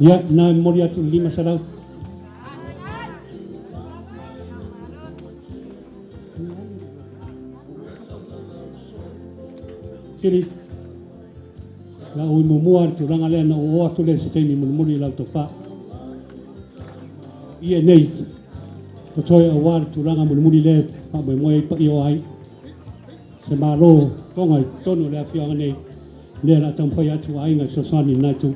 Ya, na moria tu lima sarau. Siri. La ui mumuar tu ranga lea na o atu lea se teimi muri lau to fa. Ia nei. Ko toi awar tu ranga muri lea pa mai moe pa i o ai. Se maro tonga tonu lea whianga nei. Lea la tamwhai atu ainga sosani nai tu.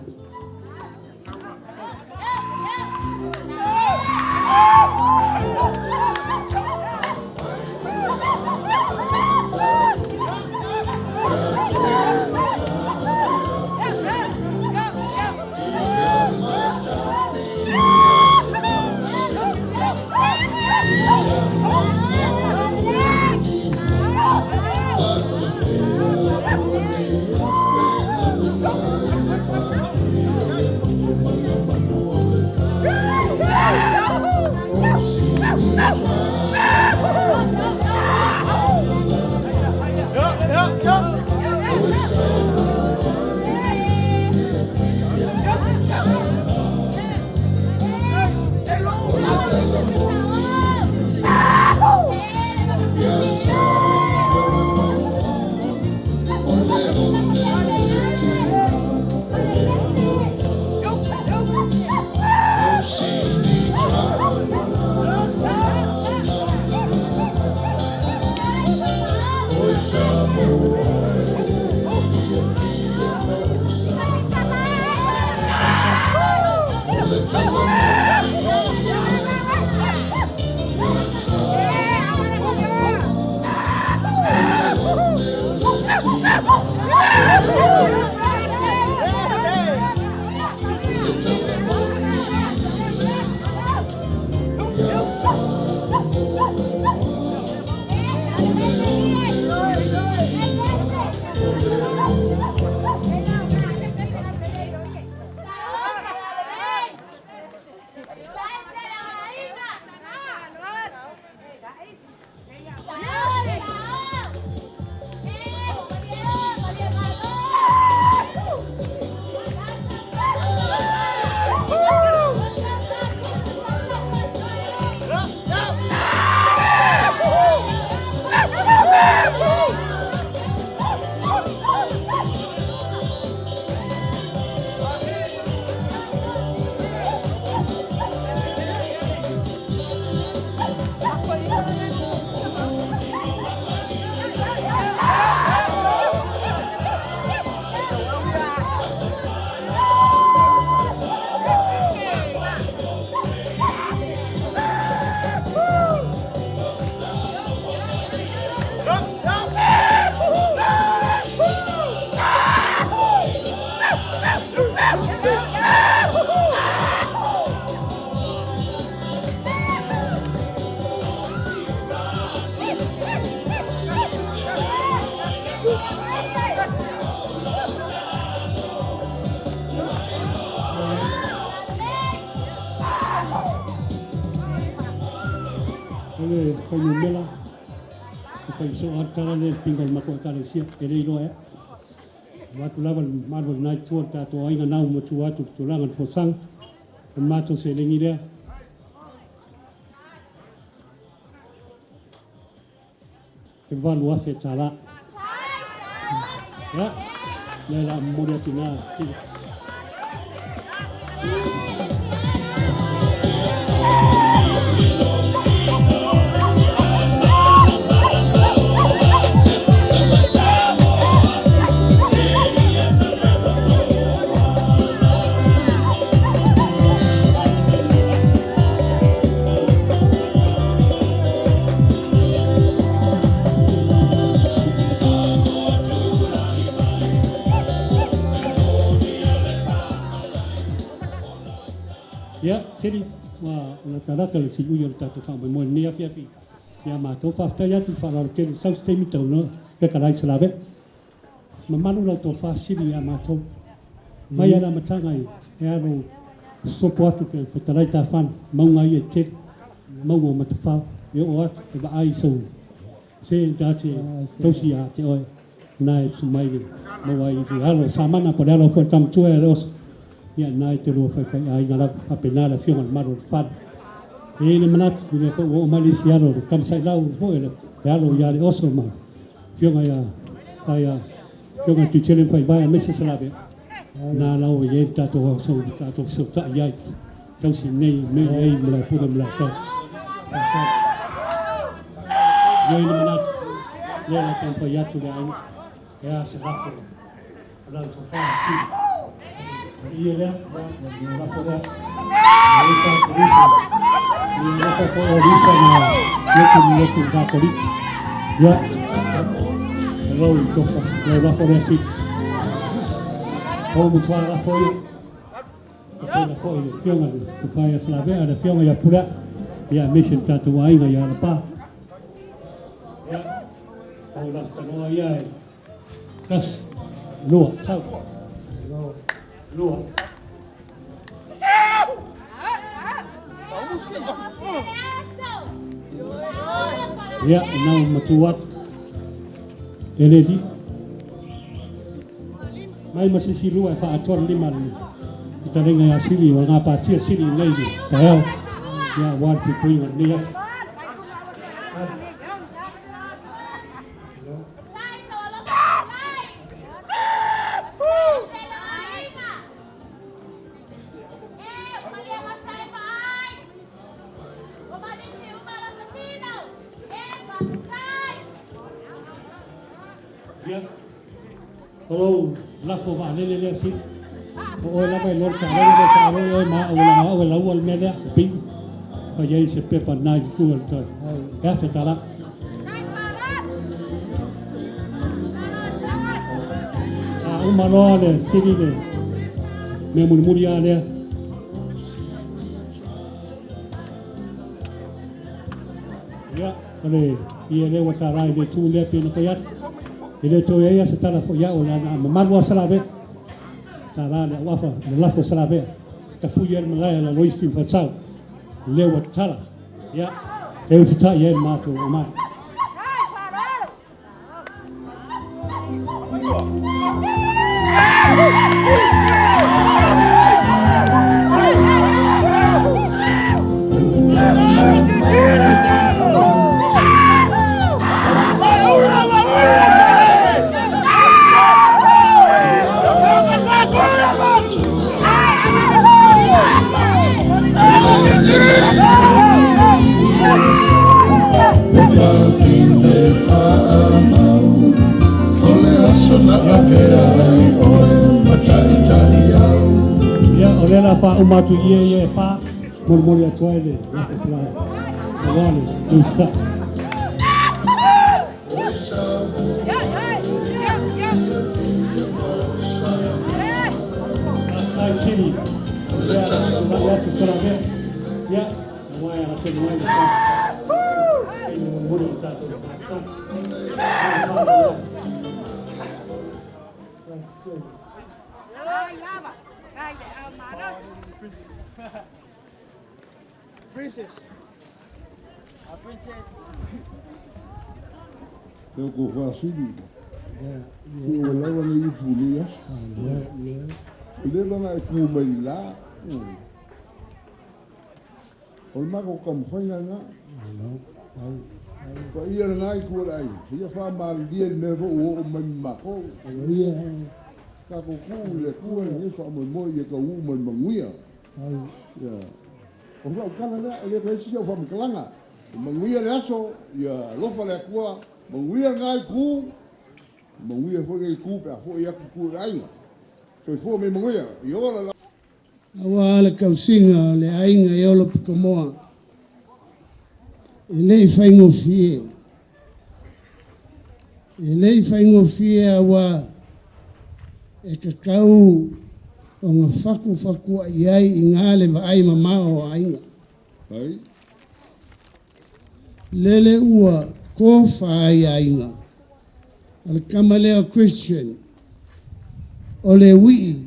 Kau mela, kau so antara le tinggal makau kali siap ele ilo ya. Waktu lawan malu naik tuan tak tu ainga nau macam tu tulangan posang, macam selengi dia. Evan wafe cara. Ya, lela muda tina. Ya, sini, wah, natara kalau si uyur tak tu faham, mohon ni apa. Ya, macam fakta ya tu faham ke sau stemi tu no, kekalai selabe. Memalu la tu faham sini ya macam. Maya la macam ai, ya ro suportu ke fetalai tafan, mau ngai cek, mau macam faham, ya orang tu ai so. Se jadi dosia cewek naik semai mau ai halo sama na pada lo pun tam tu eros. ia nai te rua whai ai ngara apenara whionga maro whan. E ne manatu ni ko o Malaysia ro kam sai lau ho e alo ia le oso ma. Whionga ia tai whionga tu chelen whai vai a mese salabe. Na lau e tato ho so tato so ta ia. Tau si nei me ei mla pura mla tau. Ia ne manatu ia la tampa ia tu le ai. Ia se rapo. Ala to fa si. Ia le rapo da. Ia ta polisi. Ia rapo polisi na yetu da polisi. Ya. Hello, tofa. Le rapo da si. Como tu ara foi. Porque foi fiona tu pai slave ada fiona ya pura. Ya mission tatu ai ga ya pa. Ya. Olas kanoa ia. Kas. Lua, sao? Lua. Ya, nau matuat. Eledi. Mai masih lua fa ator lima ni. Kita dengar asili, orang apa cia sini lagi. Tahu? Ya, wan pipi ni ya. Kalau lapo ba lele si o la ba lor ka le ka o ma o la o media ping pa ye se pepa na tu el to ya fe tala o malo le sini le me murmuria le ya ale ye le wa tara le tu le pe no ya ele to ia se tala fo ia o la malu salabe tala le wafa le lafo salabe ta puyer malaya la lois fin fatsau le wa tala ya e fita ia mato o mai Ela fa uma tu ia fa murmuria toile la pesla vale usta ai sini ya tu sarabe ya wa ya tu wa ya murmuria ta Princess. A princess. Eu vou fazer eu levo na Ipulia. Eu levo na Ipulia. O mago como foi na ko ia na Ipulia. Ia fa mal dia nevo o mamako. Ka ko ku le ku ni fa mo ia ka u mo manguia. Ya. O nga kala na ele resi o fam klanga manguia le aso ia lofa le kua manguia ngai ku manguia fo ngai ku pa fo ia ku rai so fo me manguia i ora awa le kausinga le ainga e olo pikomoa e lei whaingo fie awa e kakau o ngā whaku iai i ngā le vai mamao o ainga. Ai. Lele ua ko whai ainga. O le kamaleo Christian. O le wii.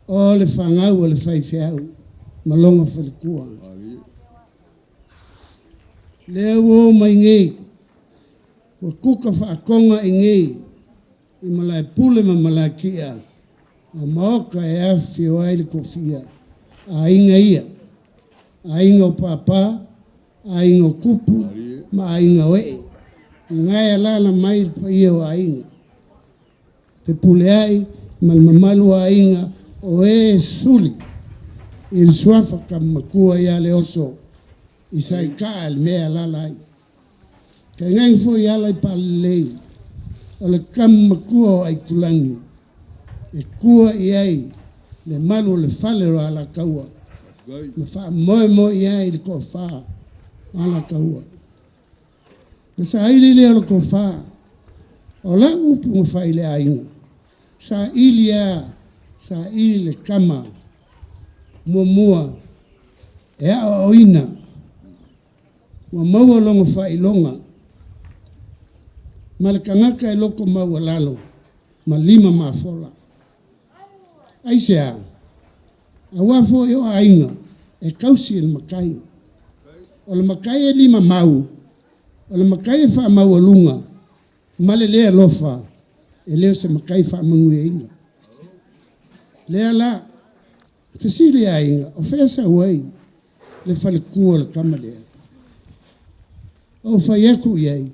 O le whangau o le whaiwhiau. Malonga whalikua. Ai. Lea ua mai ngei. Wa kuka whaakonga i ngei. I malai pule ma malai kia. O maoka e afi o ai le kofia. A inga ia. A inga o papa, a inga o kupu, ma a inga o e. Ngai alala mai pa ia o a inga. Te pule ai, malmamalu a inga o e suli. Il suafa ka makua ia le oso. Isai ka al mea alala ai. Ka ngai fo ia lai pa lei. O le kam makua o ai tulangi. E kua iai le malu le fale ro ala kaua. Me fa moe iai le ko fa ala kaua. Me sa ili le ala ko fa. O la upu mo fa ile ainga. Sa ili sa ili le kama mua e a oina. Wa maua longa fa ilonga. Malakangaka e loko maua lalo. Ma lima ma fola. Aisea, a wafo e o ainga, e kausi e le makai. O le makai e lima mau, o le makai e wha mau alunga, male lea lofa, e leo se makai wha mangu e inga. Lea la, fesiri a inga, o fesa uai, le whale kua le kama lea. O whai eku iei,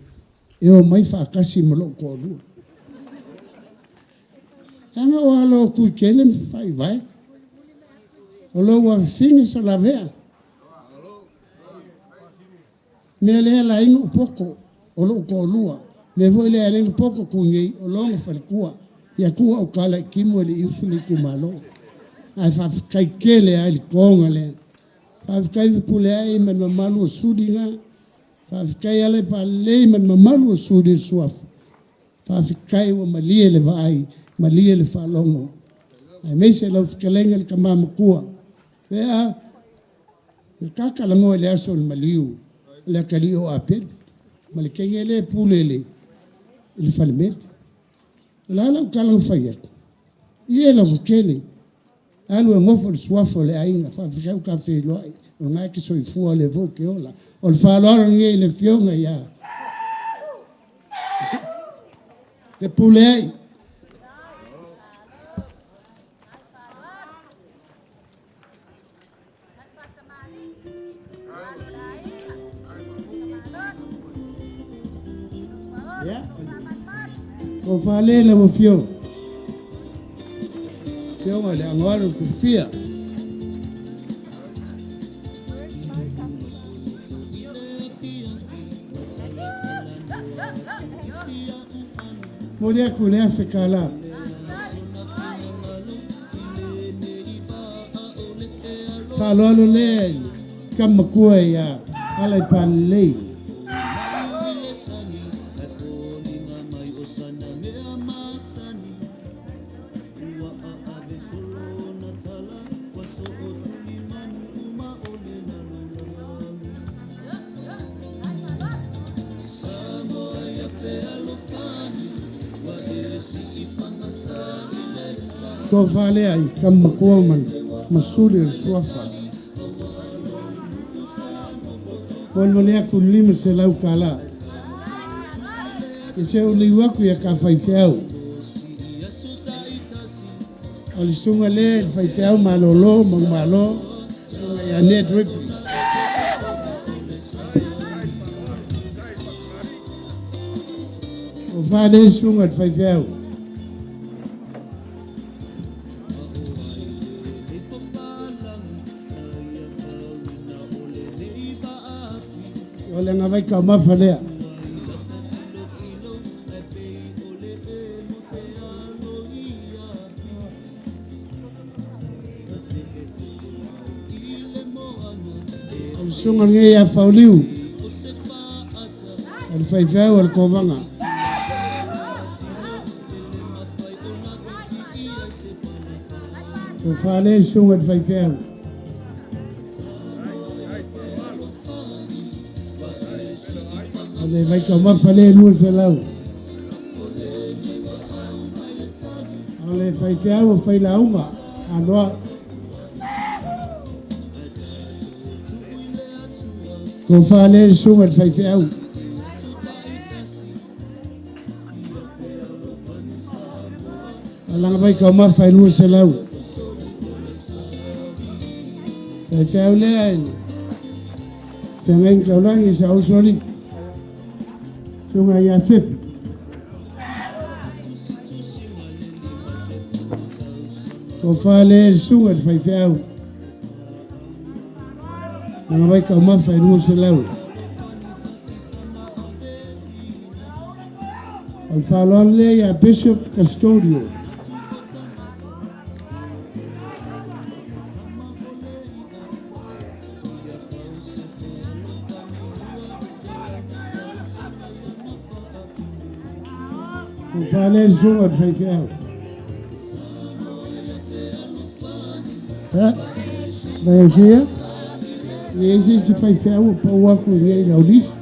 e o mai wha akasi malo kua lua. Anga o alo kui kele fai vai. O lo wa finge sa la vea. Me le la ingo poko o lo ko lua. Me voi le ale poko kungi o lo fa kua. Ya kua o kala kimu le usuli kumalo. Ai fa kai kele ai konga le. Fa kai pule ai man malu sudinga. Fa kai ale pa le man malu sudi suaf. Fa kai o malie le vai. Malia le whalongo. Ai meise lau whikalenga le kamama kua. Wea, le kakalango le aso le maliu. Le akalio a peri. Ma le kenga le pule le. Le whalimete. La lau kalang whaiat. Ie lau kele. Alu e ngofo le suafo le ainga. Whawhikau ka wheloai. O ngai ki soi fua le vo ke ola. O le whalora nge le fionga ia. Te pule ai. O fale le mo fio. Fio ma le angwaro ku fia. Mo dia ku le afekala. Falo le kam ko ya ala palle. Ko fale ai kam ko man masuri suafa. Wal ya ku lima se lau kala. Ise o liwa ku ya ka fai feu. Al sunga le fai feu malolo malo sunga ya net rip. O fale sunga fai feu. Olha, não vai calmar, falei. O som ali é fauliu. Ele faz véu, ele covanga. Eu falei, som ele faz véu. Ele vai calmar, falei, luz é lá. Ele faz véu, faz lá uma. Agora. Eu falei, som ele faz véu. Langa vai ka ma fai lu se lau. Fai le ai. Fengen ka ulangi sa usoni. Sunga ya sip. Ko fale sunga fai fai. Langa vai ka ma fai lu se lau. Al falon le ya Bishop Custodio. Fale sunga fai fai. Vai ser? Esse se fai fai o pau a comer na ulis.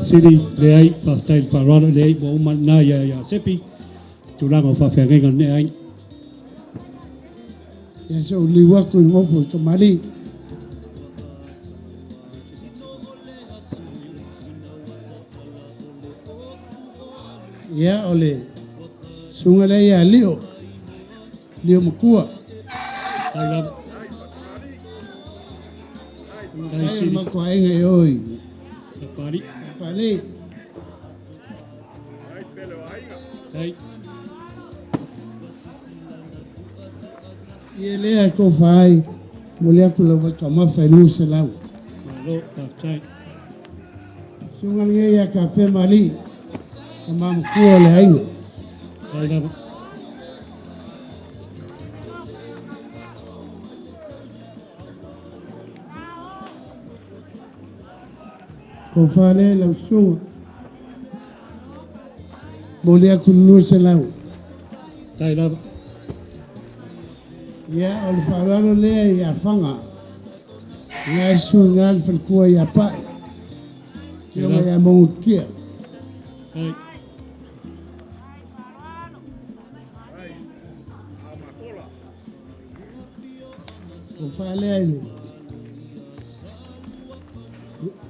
Siri le ai whaftai wharana le ai mo umana ia sepi tūranga whawhengenga ne ai. Ya so liwa ko ngofo to mali. Ya ole sunga le ya lio mkua. Tai lava. Tai Ai Siri. mako ainga oi. Sapari. Pale. Tai. Ele ko fai mulher ko lava kama fai se lau. Malo tai. Sunga le ya cafe mali. Kama mkua le ainga. Tai lava. Ko fale la sunga. Mulher ko se lau. Tai lava. Ya ol falano le ya fanga. Ya sungal fil kuwa ya pa. Ya monkia. Tai. Ko fale ni.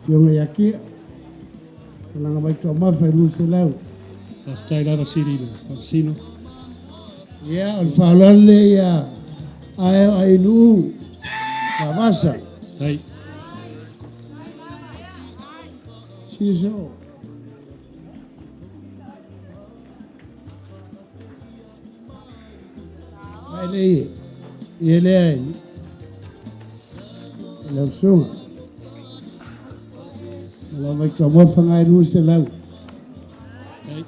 Yung ya kia. Lang ba ko ma fa lu se lau. Tai lava Siri le. Sino. Ya ol falano le ya ai nu. Kavasa. Tai. Siso. Ele é o som. Ela vai tomar fangai no celau. Tai.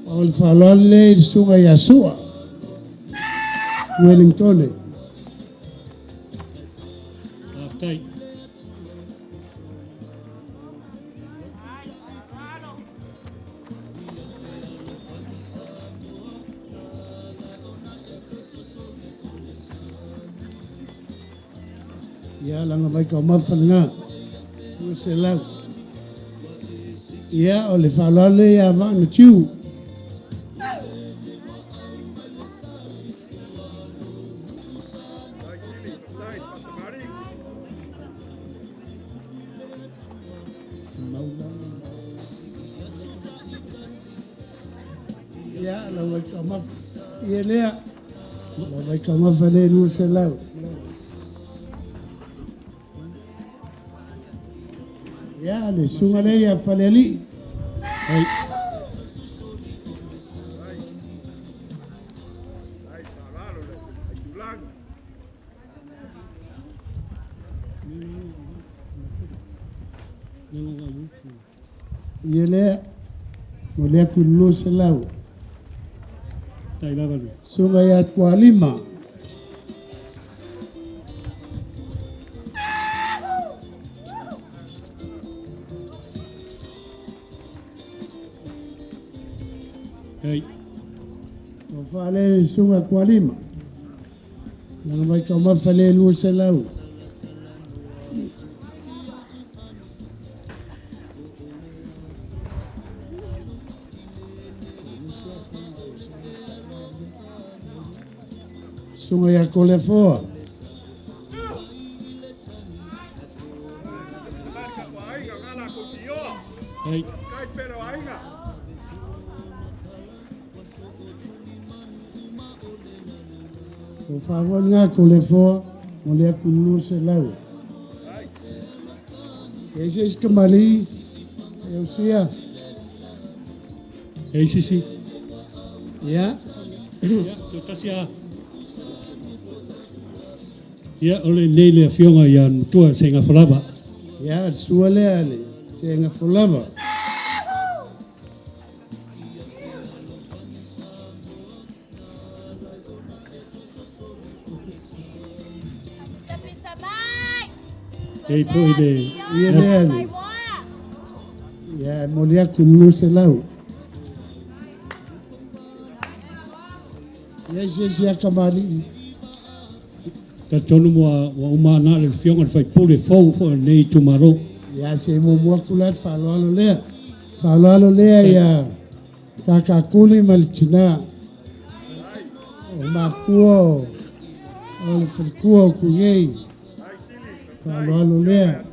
Ol falon le sunga Yasua. Wellington. Tai. Ya lang vai tomar fangai no celau. Ya ol falon le ya van tiu. Ya la vai tomar ele la vai tomar fale no celau. Ya le sunga le ya faleli. Tai. Yele mulher ku no celau. Tai lava le. Sunga ya Kualima. Tai. O fale sunga Kualima. Lang vai tomar fale no celau. sunga ya kolefoa. Ai, Por favor, nga kolefoa, mulai kunu selau. Ese kembali, eu sia, e sisi. ya. Ia, tō tasi a. Ia, ole nei le fionga ia tua senga whalaba. Ya, suale ale, senga fulava. Ei, po i de. Ia le ale. Ya, mulai kunu selau. Ya, ese kembali. Ta tonu mua wa umana le fionga le fai pule fau fo nei tumaro. Ya, se mua kulat falo lea. Falo lea ya. Kakakuli malitina. Makua. Ole fulkua kuyei. Falo lea.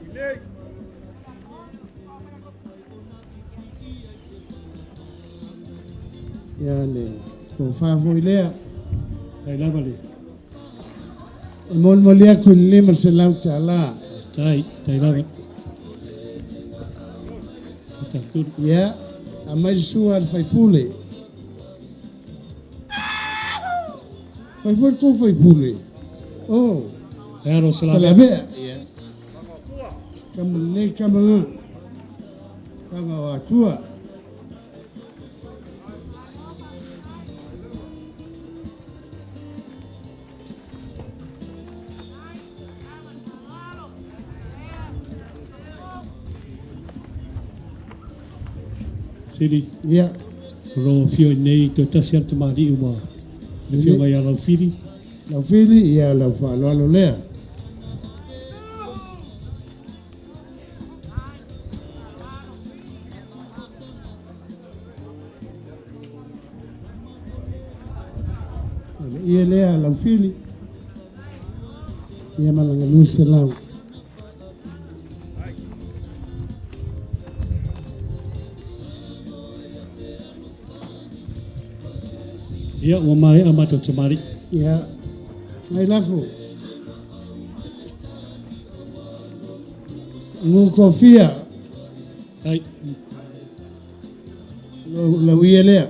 Ya le. Ko favo lea. Ai lava le. Mol molia kulli marselau tala. Tai lava. Ta tur. Ya, amai sua al fai pule. Fai fai pule. Oh, E aro salava. salave. Ya. Kamule kamanga. Kanga watua. Siri. Ya, Ro fio nei tō tasi atu mari ua. Le fionga ia lau whiri. lau fili ya lau falo alo lea. Ia lea lau fili. Ia malanga luis lau. Ia, ua mai amato tamari. Ya, ngai lafo. Ngu kofia, Ai, lau ia lea.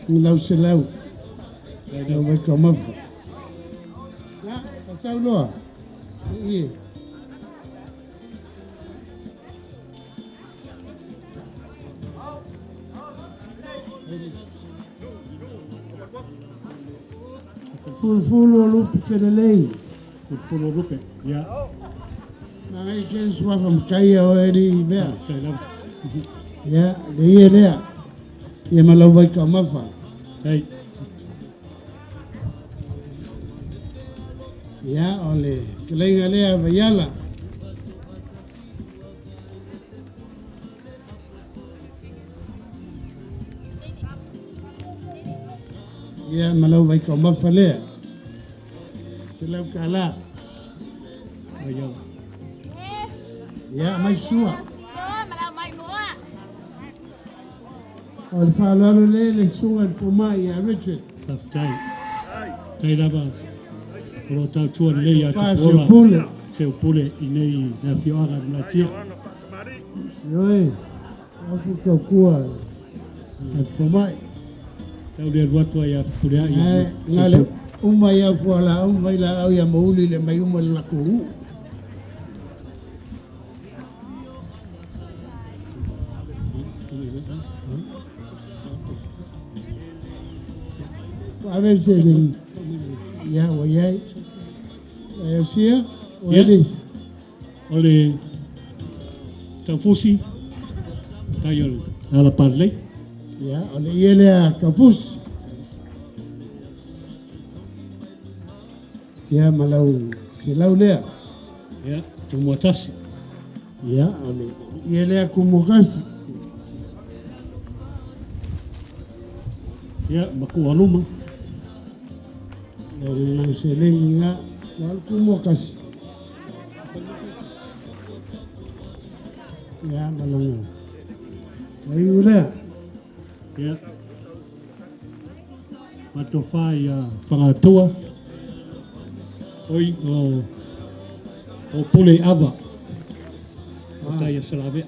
Ngu lau se lau, lau vai kamafa. Ya, pasau loa. Ia. Fulu lupi felelei. pulo rupe. Ia, Ngai ken suafa mkaya o eri bea. tai lava. Ya, le ia lea. Ia malau vai kamafa. Ai, Ya, ole. Kelenga lea vayala. Ya, malau vai kamafa lea. Selau kala. ai ia. Ya, mai sua. Ole falalo le sunga fuma ya Richard. Tai. Tai lava. Ro tau tua lei atu Fa se pola. pule. Se upule i nei na fioanga na tia. Yoi. Aku kau kua. At fuma. Tau le ruatua ia purea ia. Ai, ngale uma ya fuala vai la au ya mauli le mai uma la ku. A ver si el ya voy ahí. Eu sia, o Ya. eles. Ole tau fusi. Tai ole. Ala parlei. Ya, ole ele a kafus. Ya malau, silau lea. Ia, tu muatasi. Ya, ole ele a kumukas. Ya, maku aluma. Nang seling nga wal kumokas. Ya malang. Ay ula. Ya. Matofai whangatua. Oi, o pule ava. O taia salave.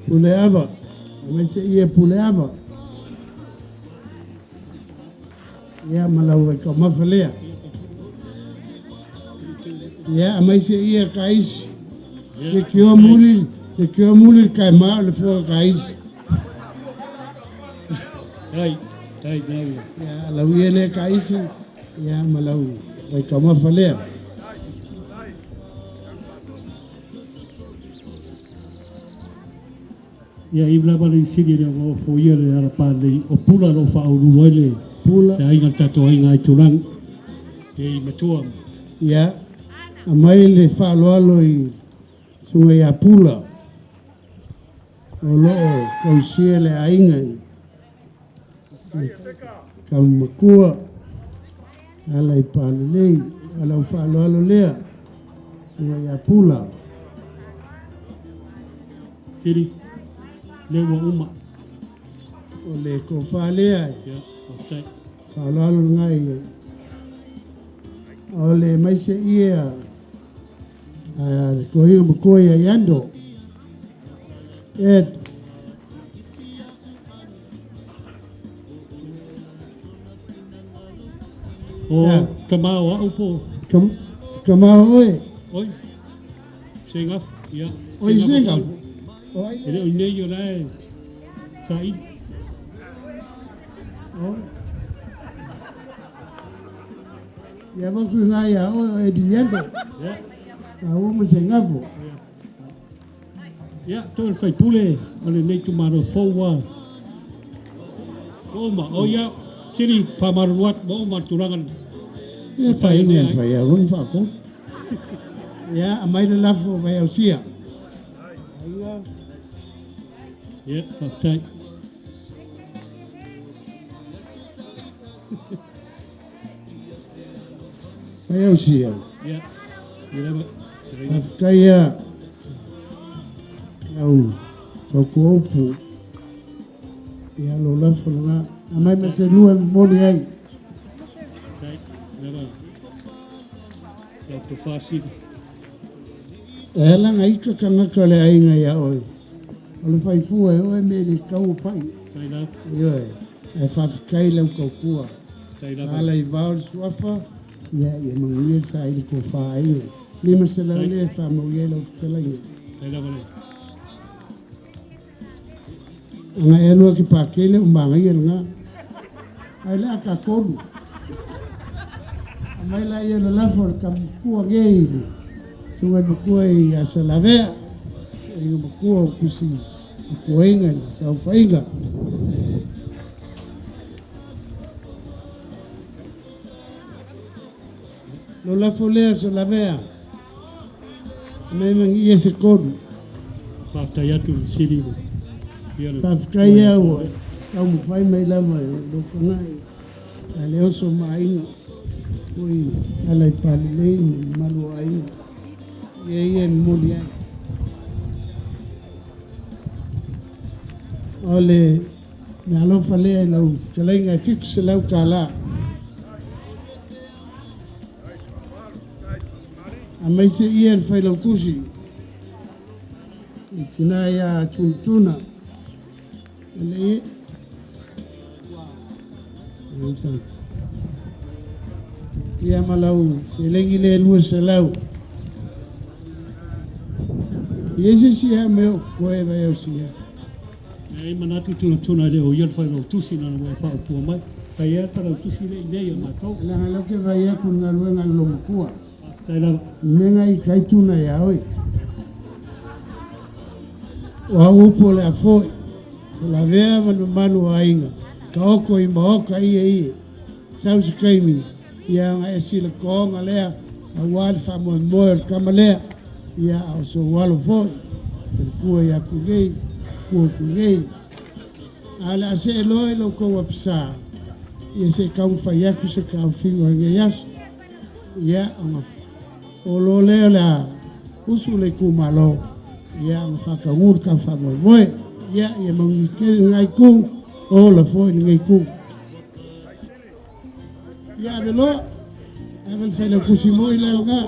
Pule ava. May se ia pule ava. Ya malau ka mafalea. Ya may se ia kais. Le kio muli kai ma le fo kais. Ai, nau. Ya lau ia le kais. Ya malau ka mafalea. Ya ibla bali sini dia mau foia le harapan le o pula lo fa ulu le Pula. ya ingat tato inga itulang e matua. Ya amai le fa lo i sunga ya pula. O lo kausia le ainga. Kam makua. Ala i palelei. Ala fa lo lea. Sunga ya pula. Kiri le wa uma O le ko fa lea. ya o tai. Fa lo ngai. O le mai se ia. Ko hiu makua ya yando. O Ya. kamau a upo. Kamau oi. Oi. Sengaf ya. Oi sengaf. Ele o nei yo lai. Sai. Ya ba ku nga ya o e diendo. Ya. A o mo sengafo. Ya, tu fai pule, ale nei tu maro fowa. O ma, o ya, siri pamaruat mo maturangan. E fai ne fai a run fa ko. Ya a mai le lafo vai au sia. Ya, faftai. Vai au sia. Ya. Ya ba. Kaya au ko opu. Ya lo lafo nga. A mai me se lua mo ni ai. Tai. Ya ba. Ya tu fasi. E la ngai ka kanga ka le ai nga ya oi. O le fai fu e o e me le kau fai. Tai la, Yo e fa kai le ko kua. tai la. Ala i vau suafa, ia manguia sa ili ko whae. Ni masala le wha mauia lau fitalangi. Tai la vale. Anga e lua ki pākele, umanga ia nga. Ai la ka koru. Amai la ia la lafo ka mkua ngeiru. Sunga mkua i asalavea. Inga mkua ukusi. Mkua inga, sa ufainga. Lo lafo lea asalavea. Mai mangia se koru. Faftai atu siri mo. Ya. Whawhikai au, au mwhai mai lama, loko ngai. Ale oso mainga. Ui, alai palilei, malu ainga. Ie muli ai. Ole, me alofa lea lau, kalainga e fikse lau kala. A mai se ia el whai lau kusi. I tina ia tuntuna. Ele ia malau se lengi le lua se lau ia se sia meo koe vai au sia Ei manatu tuna le o yel fai lo tusi na mo fa pu mai. Tai e para tusi le nei ma to. la hala ke vai aku na luenga lo mkua Tai la. menga i kai tuna ya oi wa upo le afoi se la vea manu ainga ka oko i maoka ia sau se kaimi ia nga e sila koonga lea a wali wha moe moe kama lea ia au so walo foi kua ia kugei ala se loe lo ko apsa ia se kau fai aku se kau fingo nge yas ia anga o lo le la usu le kumalo ia anga faka ngur ka fa moe ia mangi kere ngai ku o la foi ngai ku ia de lo avel fai le kusimo ile nga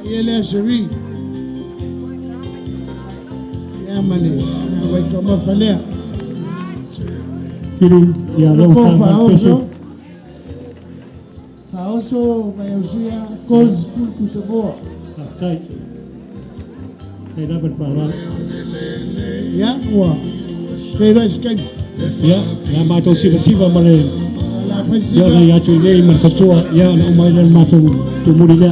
ia le seri ia mane na vai kama falea Kiri ya lo Faoso vai usia cos ku se boa Tai. Hey, dapat pahala. ya wa Stay skai Ya, ya mato siva mare. la fai Ya na ya chui nei merkatua ya na umai dan mato tumuri ya.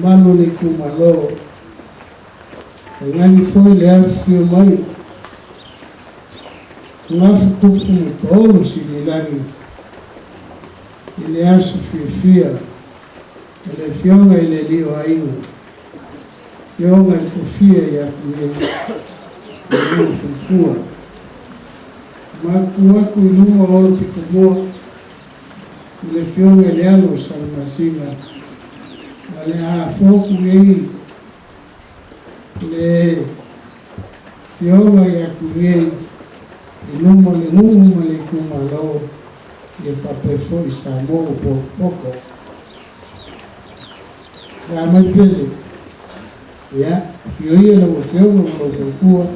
mano ni kumalo ngani foi le afio mai ngafu kupu paulo sililani ile asu fifia ile fionga ile lio ainu fionga kofia ya kufukua maku waku iluma olo pikomoa ile fionga ile alo salmasina ale a foku ngei le fionga ya kungei iluma le nguma le kumalo le fapefo isamo poko ya mai pese ya fioia la fionga mo fukua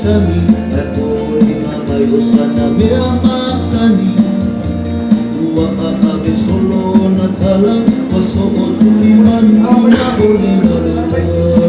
Sami, efori mama yosana mea masani, ua aabe solo na tala, waso o tulimani na ole na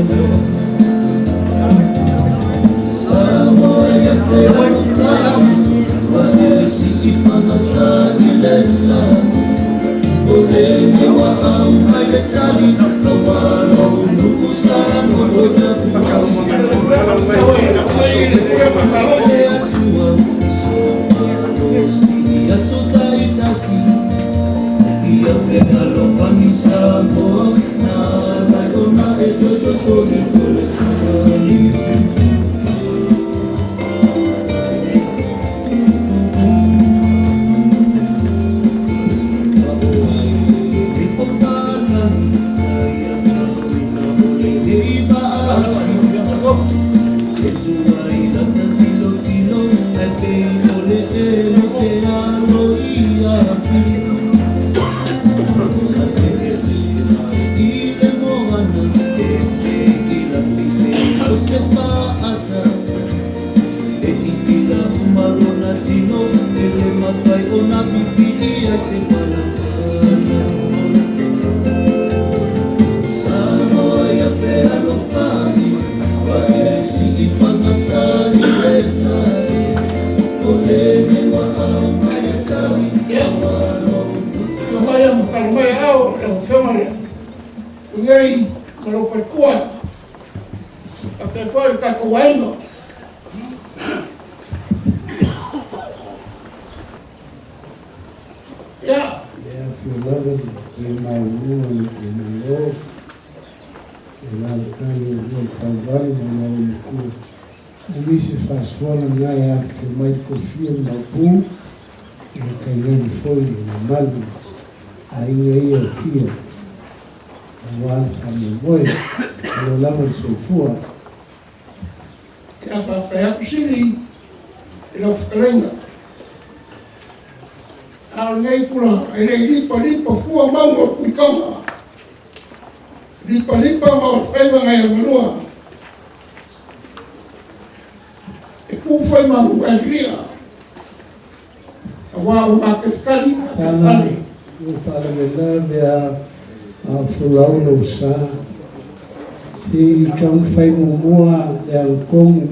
si kang fai mua yang kong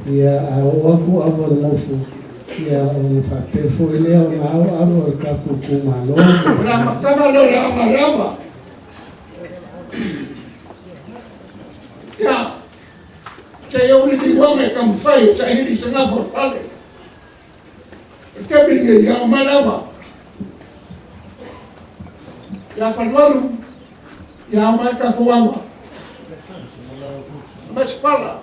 ya aku avol mofu ya on fa pe fo ile on avol ka ku kumalo Rama kama lo rama ya saya uli di wame kam fai saya di sana por fale kebinge ya marama ya falwalu ya marka kuwama mas fala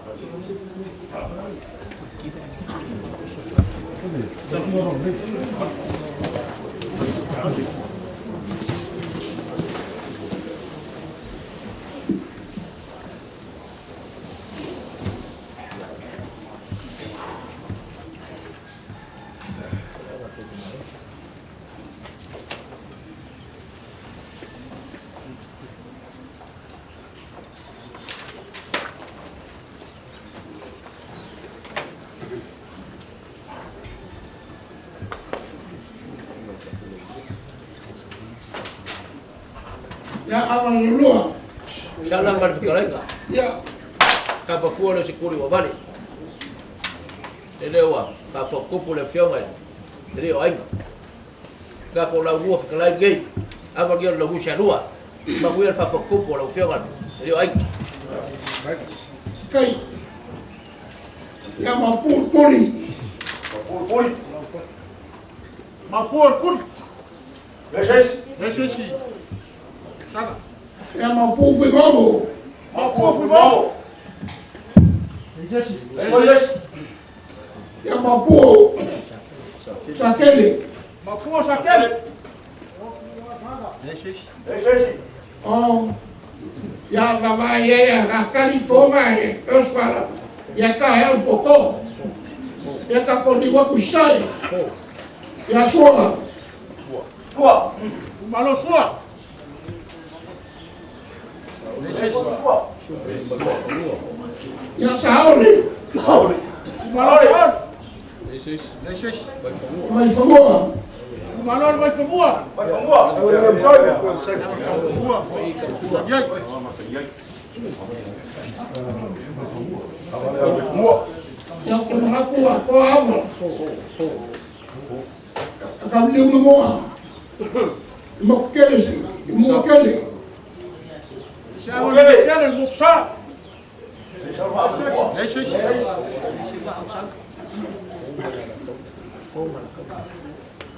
ya awal lua Salam marfikalenga. ya Kapa fuolo sikuri wa bani. Elewa, ka fokupu le fionga. Leo ainga. Kapa la rua fikalai gay. Aba gyo la gusha rua. Maguel fa fokupu la fionga. Leo ainga. kai ya mapur kuri Necesi. Sana. ya mapur vibabo Necesi. ya mapur sakele Mapua sakele. Necesi. oh ya kama ya kakali foma oswala ya ka ya un poco ya ka koliwa kushai ya soa Tua. Malo sua. Necesi. ya saole Malo sua. Necesi. mai famoa Malo vai famua. Vai famua. ya kuna kuwa kwa hapo akamli umemoa mokele Chama de muksa. Necesi.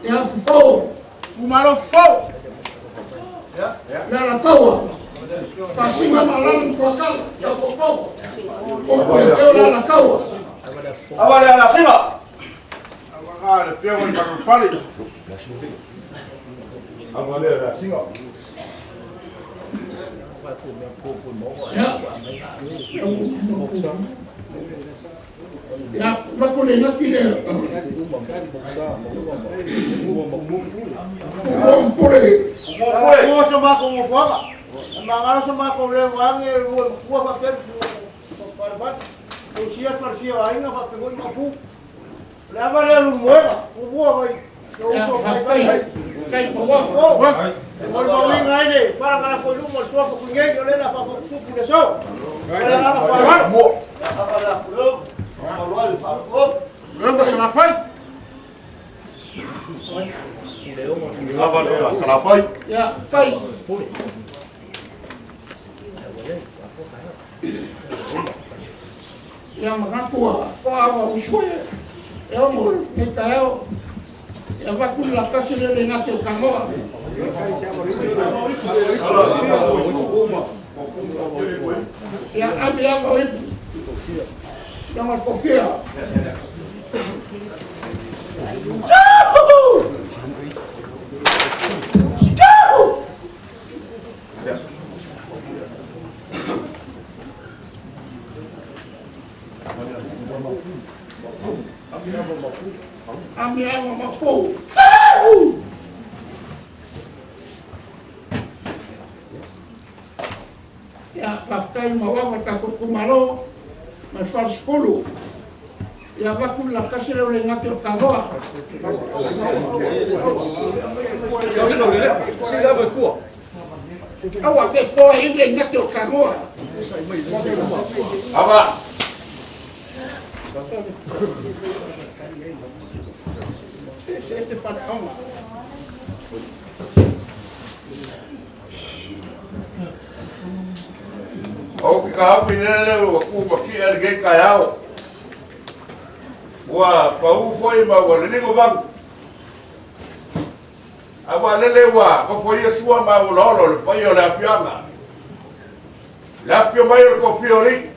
Ya fo. Kumalo fo. Na la kawa. Pasinga malam kwa kala. Ya fo. Eu la kawa. Awale ala singa. Awale fia wani bakufali. Awale ala singa. Ya bakule ngakile. Kumpure. Kuwa sama ko mfuanga. Mangalo sama ko le wange kuwa papel parbat. Usia partia ainga papel ko mapu. Lama le lumoa, kuwa mai. Yo uso mai. Kai bawa. Mol bawi ngai ne, para ngala ko lu mol suwa ko ngei yo le la pa ko ku de so. Ala ala fa mo. Ala lo. Malwal fa ko. Ndio sana fai. Lava sana fai. Ya, kai. Ya makakua, kwa ushwe. Eu moro, Mikael. Eu vou com a caixa de na teu camoa. Ya abi hapo hivi. Kama kofia. Ami hapo mapo. Ya pakai mawa takut kumalo mas faz 10. Ya va con la casa de ngate o kagoa. Awa ke ko ile ngate o kagoa. Aba. Este para uma. O que ka finele o ku baki erge kayao. Wa pau foi ma wa le ngo bang. Aba lele wa ko foi sua ma o lolo le pai o la fianga. La fio mai ko fiori.